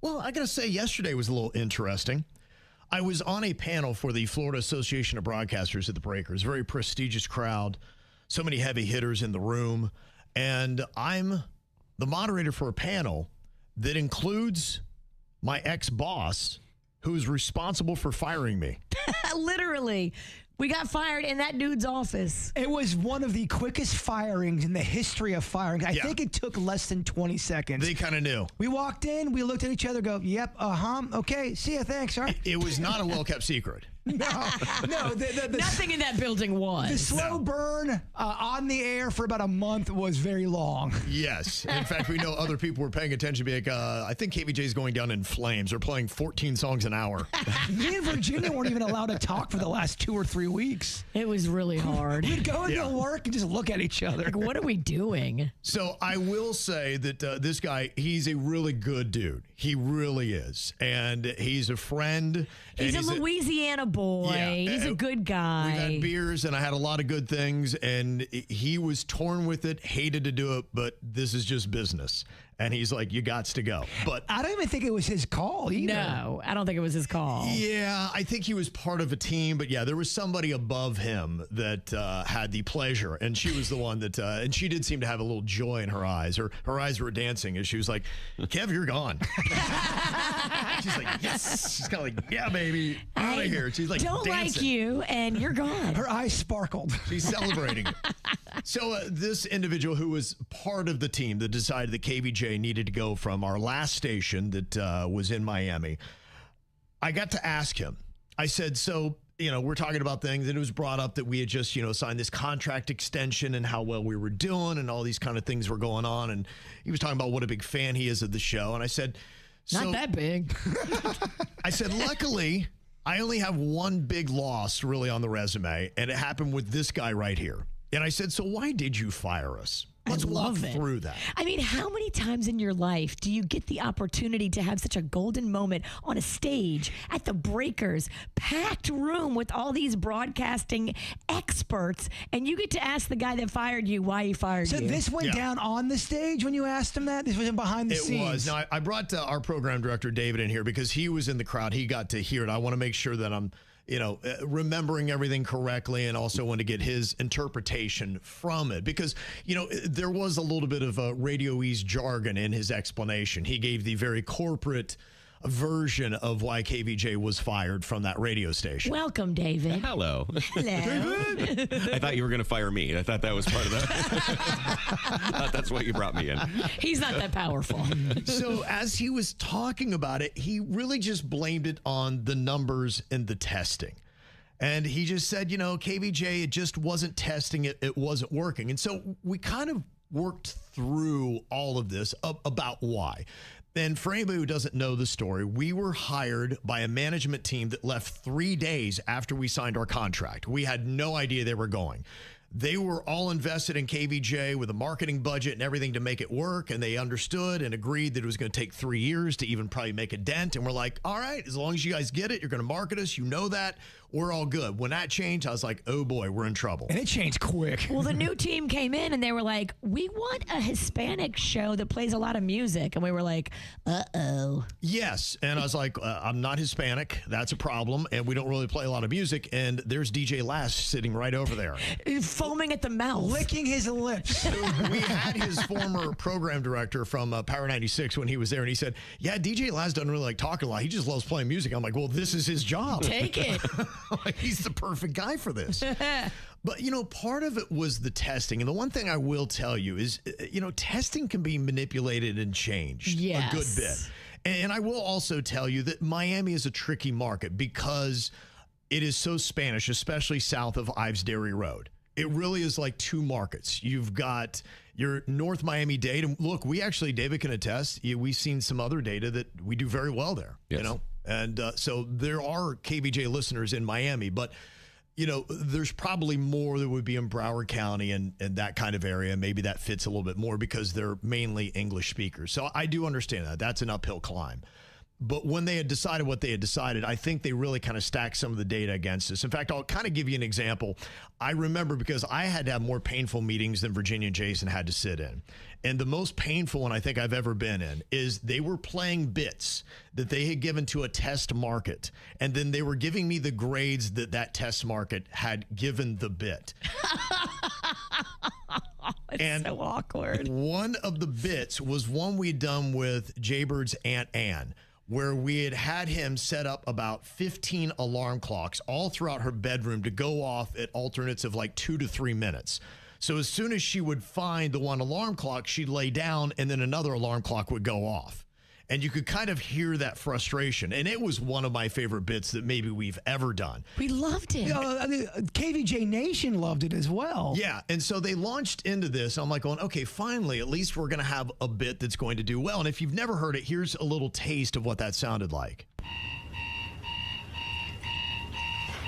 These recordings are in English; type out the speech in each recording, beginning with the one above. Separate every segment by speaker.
Speaker 1: Well, I got to say, yesterday was a little interesting. I was on a panel for the Florida Association of Broadcasters at the Breakers, very prestigious crowd, so many heavy hitters in the room, and I'm the moderator for a panel that includes my ex-boss, who's responsible for firing me.
Speaker 2: Literally. We got fired in that dude's office.
Speaker 3: It was one of the quickest firings in the history of firing. I
Speaker 1: Yeah.
Speaker 3: think it took less than 20 seconds.
Speaker 1: They kind of knew.
Speaker 3: We walked in, we looked at each other, go, yep, okay, see ya, thanks, all right.
Speaker 1: It was not a well-kept secret.
Speaker 3: No,
Speaker 2: Nothing in that building was.
Speaker 3: the slow burn on the air for about a month was very long.
Speaker 1: Yes. In fact, we know other people were paying attention. Be like, I think KVJ is going down in flames. They're playing 14 songs an hour.
Speaker 3: Me and Virginia weren't even allowed to talk for the last 2 or 3 weeks.
Speaker 2: It was really hard.
Speaker 3: We'd go into work and just look at each other.
Speaker 2: Like, what are we doing?
Speaker 1: So I will say that this guy, he's a really good dude. He really is. And he's a friend.
Speaker 2: He's
Speaker 1: and
Speaker 2: a Louisiana boy.
Speaker 1: Yeah.
Speaker 2: He's a good guy.
Speaker 1: We had beers and I had a lot of good things. And he was torn with it, hated to do it, but this is just business. And he's like, you gots to go. But
Speaker 3: I don't even think it was his call either.
Speaker 2: No, I don't think it was his call.
Speaker 1: yeah, I think he was part of a team. But yeah, there was somebody above him that had the pleasure. And she was the one that, and she did seem to have a little joy in her eyes. Her eyes were dancing as she was like, Kev, you're gone. She's like, yes. She's kind of like, yeah, baby, out of here. She's like,
Speaker 2: don't
Speaker 1: dancing.
Speaker 2: like you, and you're gone.
Speaker 3: Her eyes sparkled.
Speaker 1: She's celebrating it. So this individual who was part of the team that decided that KVJ needed to go from our last station that was in Miami, I got to ask him. I said, so, we're talking about things, and it was brought up that we had just, signed this contract extension and how well we were doing and all these kind of things were going on. And he was talking about what a big fan he is of the show. And I said,
Speaker 2: Not that big.
Speaker 1: I said, luckily, I only have one big loss really on the resume, and it happened with this guy right here. And I said, so why did you fire us? Let's walk through that.
Speaker 2: I mean, how many times in your life do you get the opportunity to have such a golden moment on a stage at the Breakers, packed room with all these broadcasting experts, and you get to ask the guy that fired you why he fired you?
Speaker 3: So this went down on the stage when you asked him that? This wasn't behind the scenes?
Speaker 1: It was. Now, I brought our program director, David, in here because he was in the crowd. He got to hear it. I want to make sure that I'm remembering everything correctly, and also want to get his interpretation from it because, there was a little bit of radio-ease jargon in his explanation. He gave the very corporate version of why KVJ was fired from that radio station.
Speaker 2: Welcome, David.
Speaker 4: Hello.
Speaker 2: Hello.
Speaker 4: I thought you were going to fire me. I thought that was part of that. I thought that's what you brought me in.
Speaker 2: He's not that powerful.
Speaker 1: So as he was talking about it, he really just blamed it on the numbers and the testing. And he just said, KVJ, it just wasn't testing it. It wasn't working. And so we kind of worked through all of this about why. And for anybody who doesn't know the story, we were hired by a management team that left 3 days after we signed our contract. We had no idea they were going. They were all invested in KVJ with a marketing budget and everything to make it work. And they understood and agreed that it was going to take 3 years to even probably make a dent. And we're like, all right, as long as you guys get it, you're going to market us. You know that. We're all good. When that changed, I was like, oh boy, we're in trouble.
Speaker 3: And it changed quick.
Speaker 2: Well, the new team came in and they were like, we want a Hispanic show that plays a lot of music. And we were like, uh-oh.
Speaker 1: Yes. And I was like, I'm not Hispanic. That's a problem. And we don't really play a lot of music. And there's DJ Last sitting right over there.
Speaker 2: Foaming at the mouth.
Speaker 3: Licking his lips.
Speaker 1: We had his former program director from Power 96 when he was there. And he said, yeah, DJ Last doesn't really like talking a lot. He just loves playing music. I'm like, well, this is his job.
Speaker 2: Take it.
Speaker 1: He's the perfect guy for this. But, part of it was the testing. And the one thing I will tell you is, testing can be manipulated and changed a good bit. And I will also tell you that Miami is a tricky market because it is so Spanish, especially south of Ives Dairy Road. It really is like two markets. You've got your North Miami-Dade. And look, David can attest, we've seen some other data that we do very well there,
Speaker 4: yes.
Speaker 1: And so there are KVJ listeners in Miami, but, there's probably more that would be in Broward County and that kind of area. Maybe that fits a little bit more because they're mainly English speakers. So I do understand that. That's an uphill climb. But when they had decided what they had decided, I think they really kind of stacked some of the data against us. In fact, I'll kind of give you an example. I remember because I had to have more painful meetings than Virginia and Jason had to sit in. And the most painful one I think I've ever been in is they were playing bits that they had given to a test market. And then they were giving me the grades that that test market had given the bit.
Speaker 2: It's so awkward.
Speaker 1: One of the bits was one we'd done with Jaybird's Aunt Ann, where we had him set up about 15 alarm clocks all throughout her bedroom to go off at alternates of like 2 to 3 minutes. So as soon as she would find the one alarm clock, she'd lay down and then another alarm clock would go off. And you could kind of hear that frustration. And it was one of my favorite bits that maybe we've ever done.
Speaker 2: We loved it.
Speaker 3: KVJ Nation loved it as well.
Speaker 1: Yeah, and so they launched into this. I'm like going, okay, finally, at least we're going to have a bit that's going to do well. And if you've never heard it, here's a little taste of what that sounded like.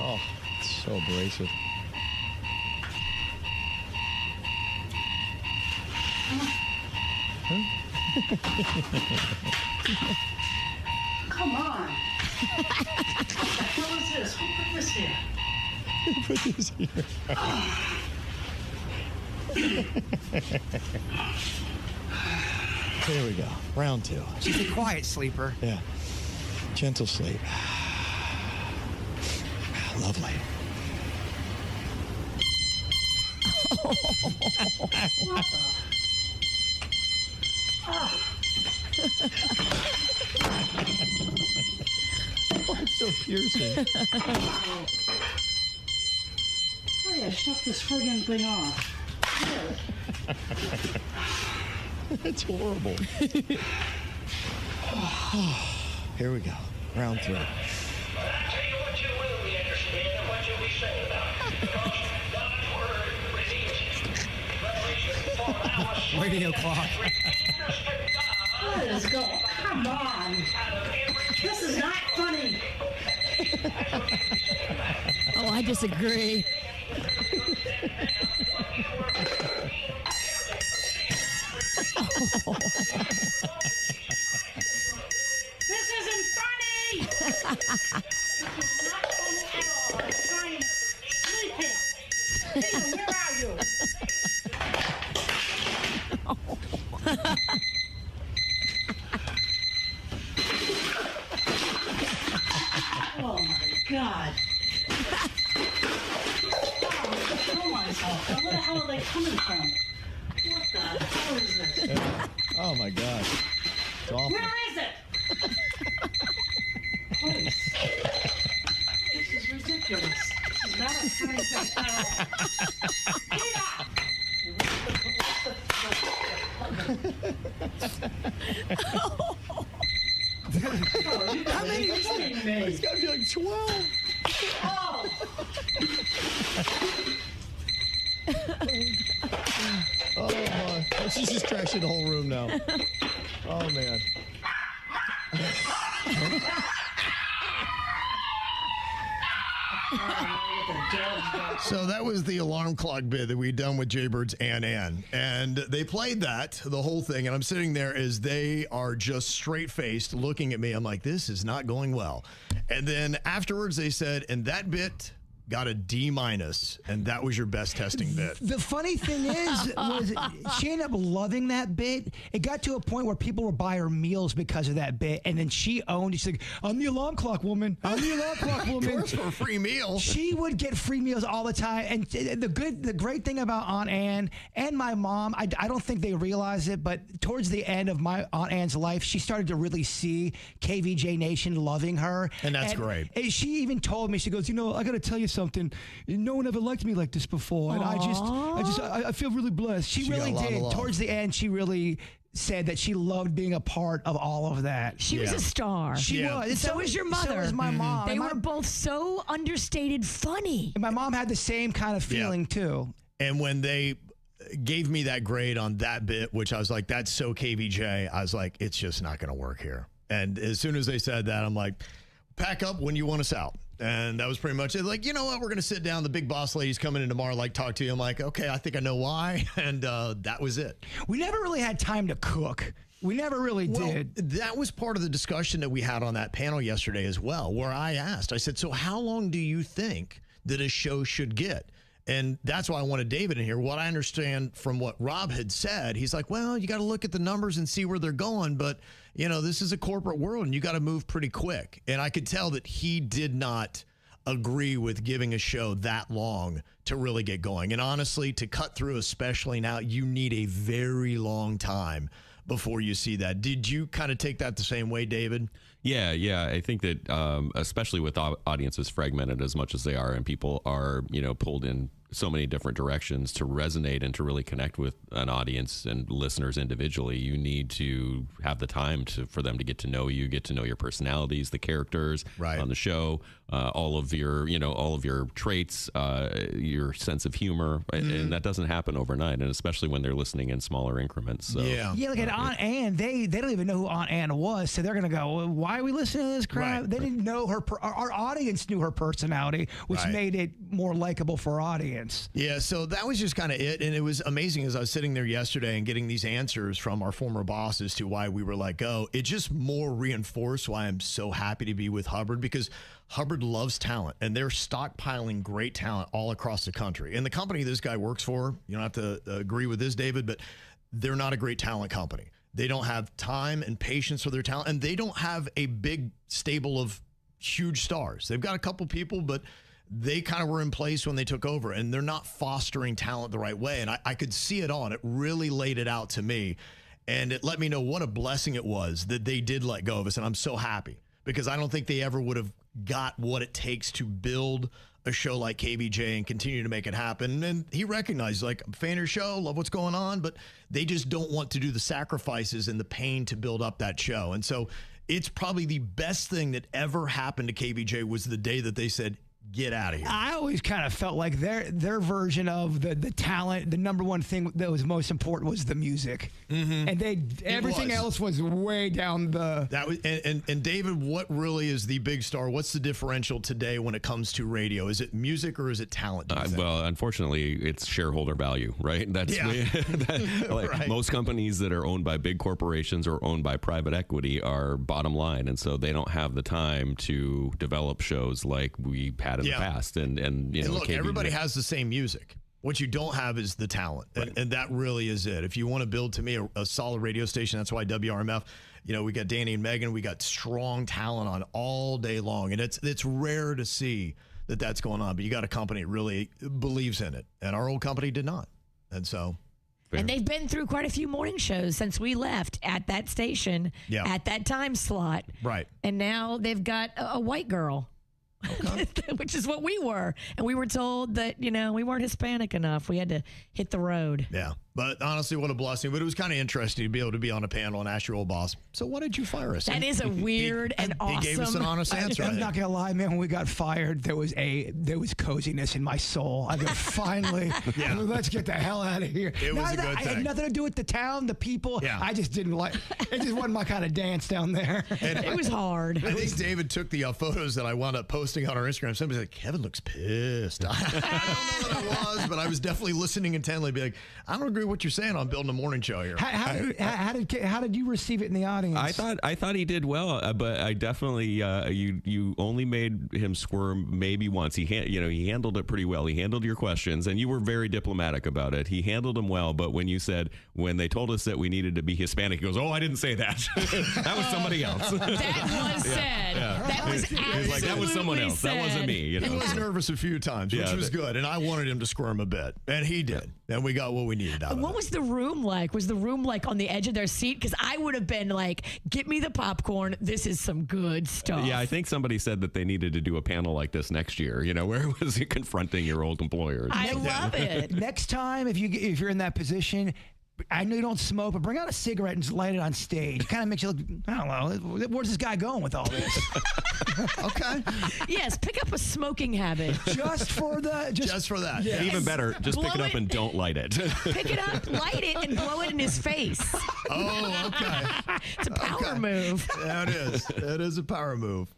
Speaker 5: Oh, it's so abrasive.
Speaker 6: Come on. What the hell is this? Who put this here?
Speaker 5: Who put this here? Here we go. Round 2.
Speaker 3: She's a quiet sleeper.
Speaker 5: Yeah. Gentle sleep. Lovely.
Speaker 6: What the?
Speaker 5: Oh, it's so piercing.
Speaker 6: Oh yeah, shut this friggin' thing off.
Speaker 5: It's horrible. Here we go. Round 3.
Speaker 7: Tell you what you will be interested in and what you'll be saying about it. Because God's word reveals Revelation 4 hours.
Speaker 3: Radio clock.
Speaker 6: What is going? Come on. This is not funny.
Speaker 2: Oh, I disagree.
Speaker 6: This isn't funny. This is not funny at all. I'm trying to sleep here. Peter, where are you? Oh my God. Oh, kill myself. Now, where the hell are they coming from? What the hell is this?
Speaker 5: Oh, my gosh. It's awful.
Speaker 6: Where is it? Please. This is ridiculous. This is not a funny thing at all. How many are you kidding me?
Speaker 5: It's got to be like 12.
Speaker 6: Oh!
Speaker 5: Oh, my. She's just trashing the whole room now. Oh, man.
Speaker 1: So that was the alarm clock bit that we'd done with Jaybird's Aunt Ann. And they played that, the whole thing. And I'm sitting there as they are just straight-faced looking at me. I'm like, this is not going well. And then afterwards they said, and that bit got a D-, and that was your best testing bit.
Speaker 3: The funny thing is, was she ended up loving that bit. It got to a point where people would buy her meals because of that bit, and then she owned it. She's like, I'm the alarm clock woman. I'm the alarm clock woman.
Speaker 1: Of course, for a free meal.
Speaker 3: She would get free meals all the time. And the great thing about Aunt Ann and my mom, I don't think they realize it, but towards the end of my Aunt Ann's life, she started to really see KVJ Nation loving her.
Speaker 1: And that's great.
Speaker 3: And she even told me, she goes, I got to tell you something. No one ever liked me like this before. And I feel really blessed. She really
Speaker 1: got a lot of
Speaker 3: did.
Speaker 1: love.
Speaker 3: Towards the end, she really said that she loved being a part of all of that.
Speaker 2: She was a star.
Speaker 3: She
Speaker 1: Yeah.
Speaker 3: was. And
Speaker 2: So was your mother.
Speaker 3: So was my mom.
Speaker 2: They
Speaker 3: And
Speaker 2: were both so understated funny.
Speaker 3: my mom had the same kind of feeling too.
Speaker 1: And when they gave me that grade on that bit, which I was like, that's so KVJ, I was like, it's just not going to work here. And as soon as they said that, I'm like, pack up when you want us out. And that was pretty much it. Like, you know what? We're going to sit down. The big boss lady's coming in tomorrow, like, talk to you. I'm like, okay, I think I know why. And that was it.
Speaker 3: We never really had time to cook. We never really did.
Speaker 1: That was part of the discussion that we had on that panel yesterday as well, where I asked, I said, so how long do you think that a show should get? And that's why I wanted David in here. What I understand from what Rob had said, he's like, well, you got to look at the numbers and see where they're going. But, you know, this is a corporate world and you got to move pretty quick. And I could tell that he did not agree with giving a show that long to really get going. And honestly, to cut through, especially now, you need a very long time before you see that. Did you kind of take that the same way, David?
Speaker 4: Yeah. I think that especially with audiences fragmented as much as they are, and people are, pulled in so many different directions to resonate and to really connect with an audience and listeners individually, you need to have the time for them to get to know you, get to know your personalities, the characters on the show, all of your traits, your sense of humor, and that doesn't happen overnight, and especially when they're listening in smaller increments. So,
Speaker 3: yeah. Like at Aunt Ann, they don't even know who Aunt Ann was, so they're gonna go, well, why are we listening to this crap? They didn't know her. Our audience knew her personality, which made it more likable for our audience.
Speaker 1: Yeah, so that was just kind of it. And it was amazing as I was sitting there yesterday and getting these answers from our former boss as to why we were let go. It just more reinforced why I'm so happy to be with Hubbard, because Hubbard loves talent and they're stockpiling great talent all across the country. And the company this guy works for, you don't have to agree with this, David, but they're not a great talent company. They don't have time and patience for their talent, and they don't have a big stable of huge stars. They've got a couple people, but they kind of were in place when they took over, and they're not fostering talent the right way. And I could see it all, and it really laid it out to me. And it let me know what a blessing it was that they did let go of us. And I'm so happy, because I don't think they ever would have got what it takes to build a show like KVJ and continue to make it happen. And he recognized, like, I'm a fan of your show, love what's going on, but they just don't want to do the sacrifices and the pain to build up that show. And so it's probably the best thing that ever happened to KVJ was the day that they said, get out of here.
Speaker 3: I always kind of felt like their version of the talent, the number one thing that was most important was the music, and everything else was way down the.
Speaker 1: That was and David, what really is the big star? What's the differential today when it comes to radio? Is it music or is it talent?
Speaker 4: Well, unfortunately, it's shareholder value, right? That's most companies that are owned by big corporations or owned by private equity are bottom line, and so they don't have the time to develop shows like we had in the past. And
Speaker 1: look,
Speaker 4: KVJ.
Speaker 1: Everybody has the same music. What you don't have is the talent. And that really is it. If you want to build, to me, a solid radio station, that's why WRMF, we got Danny and Megan, we got strong talent on all day long. And it's rare to see that that's going on, but you got a company that really believes in it. And our old company did not. And so.
Speaker 2: Fair. And they've been through quite a few morning shows since we left at that station, at that time slot.
Speaker 1: Right.
Speaker 2: And now they've got a white girl. Okay. Which is what we were. And we were told that, we weren't Hispanic enough. We had to hit the road.
Speaker 1: Yeah. But honestly, what a blessing. But it was kind of interesting to be able to be on a panel and ask your old boss, so why did you fire us?
Speaker 2: That is a weird and awesome.
Speaker 1: He gave us an honest answer.
Speaker 3: I'm not going to lie, man. When we got fired, there was coziness in my soul. I go, finally, let's get the hell out of here.
Speaker 1: It was a good thing.
Speaker 3: I had nothing to do with the town, the people.
Speaker 1: Yeah.
Speaker 3: I just didn't like it. Just wasn't my kind of dance down there.
Speaker 1: And
Speaker 2: it was hard.
Speaker 1: I think David took the photos that I wound up posting on our Instagram. Somebody's like, Kevin looks pissed. I don't know what it was, but I was definitely listening intently. Be like, I don't agree with what you're saying on building a morning show here.
Speaker 3: How did you receive it in the audience?
Speaker 4: I thought he did well, but I definitely you only made him squirm maybe once. He handled it pretty well. He handled your questions, and you were very diplomatic about it. He handled them well. But when they told us that we needed to be Hispanic, he goes, "Oh, I didn't say that. That was somebody else."
Speaker 2: That was said. That was absolutely
Speaker 4: like, that was someone else.
Speaker 2: Said.
Speaker 4: That wasn't me.
Speaker 1: He was nervous a few times, which was good, and I wanted him to squirm a bit, and he did, and we got what we needed out of it.
Speaker 2: What was the room like? Was the room like on the edge of their seat? Because I would have been like, "Get me the popcorn. This is some good stuff."
Speaker 4: Yeah, I think somebody said that they needed to do a panel like this next year. Where it was confronting your old employers.
Speaker 2: I love it.
Speaker 3: Next time, if you're in that position. I know you don't smoke, but bring out a cigarette and just light it on stage. It kind of makes you look, I don't know, where's this guy going with all this?
Speaker 1: Okay.
Speaker 2: Yes, pick up a smoking habit.
Speaker 1: Just for that.
Speaker 3: Yeah.
Speaker 4: Even better, just
Speaker 2: Blow
Speaker 4: pick it up and don't light it.
Speaker 2: Pick it up, light it, and blow it in his face.
Speaker 1: Oh, okay.
Speaker 2: It's a power move.
Speaker 1: That is. That is a power move.